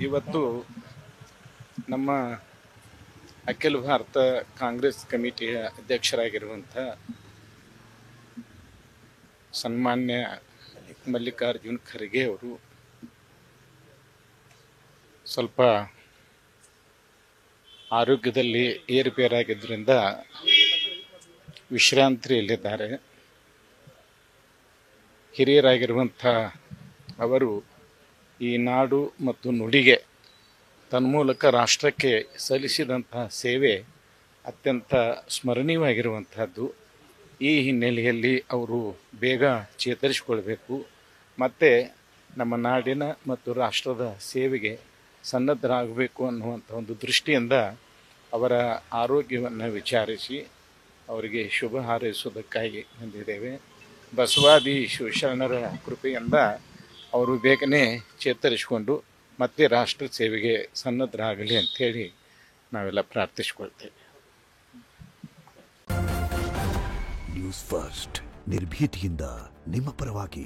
ಇವತ್ತು ನಮ್ಮ ಅಖಿಲ ಭಾರತ ಕಾಂಗ್ರೆಸ್ ಕಮಿಟಿಯ ಅಧ್ಯಕ್ಷರಾಗಿರುವಂಥ ಸನ್ಮಾನ್ಯ ಮಲ್ಲಿಕಾರ್ಜುನ್ ಖರ್ಗೆ ಅವರು ಸ್ವಲ್ಪ ಆರೋಗ್ಯದಲ್ಲಿ ಏರುಪೇರಾಗಿದ್ದರಿಂದ ವಿಶ್ರಾಂತಿಯಲ್ಲಿದ್ದಾರೆ. ಹಿರಿಯರಾಗಿರುವಂಥ ಅವರು ಈ ನಾಡು ಮತ್ತು ನುಡಿಗೆ ತನ್ಮೂಲಕ ರಾಷ್ಟ್ರಕ್ಕೆ ಸಲ್ಲಿಸಿದಂತಹ ಸೇವೆ ಅತ್ಯಂತ ಸ್ಮರಣೀಯವಾಗಿರುವಂಥದ್ದು. ಈ ಹಿನ್ನೆಲೆಯಲ್ಲಿ ಅವರು ಬೇಗ ಚೇತರಿಸಿಕೊಳ್ಬೇಕು ಮತ್ತು ನಮ್ಮ ನಾಡಿನ ಮತ್ತು ರಾಷ್ಟ್ರದ ಸೇವೆಗೆ ಸನ್ನದ್ಧರಾಗಬೇಕು ಅನ್ನುವಂಥ ಒಂದು ದೃಷ್ಟಿಯಿಂದ ಅವರ ಆರೋಗ್ಯವನ್ನು ವಿಚಾರಿಸಿ ಅವರಿಗೆ ಶುಭ ಹಾರೈಸುವುದಕ್ಕಾಗಿ ಬಂದಿದ್ದೇವೆ. ಬಸವಾದಿ ಶಿವಶರಣರ ಕೃಪೆಯಿಂದ ಅವರು ಬೇಗನೆ ಚೇತರಿಸಿಕೊಂಡು ಮತ್ತೆ ರಾಷ್ಟ್ರ ಸೇವೆಗೆ ಸನ್ನದ್ಧರಾಗಲಿ ಅಂಥೇಳಿ ನಾವೆಲ್ಲ ಪ್ರಾರ್ಥಿಸಿಕೊಳ್ತೇವೆ. ನ್ಯೂಸ್ ಫಸ್ಟ್ ನಿರ್ಭೀತಿಯಿಂದ ನಿಮ್ಮ ಪರವಾಗಿ.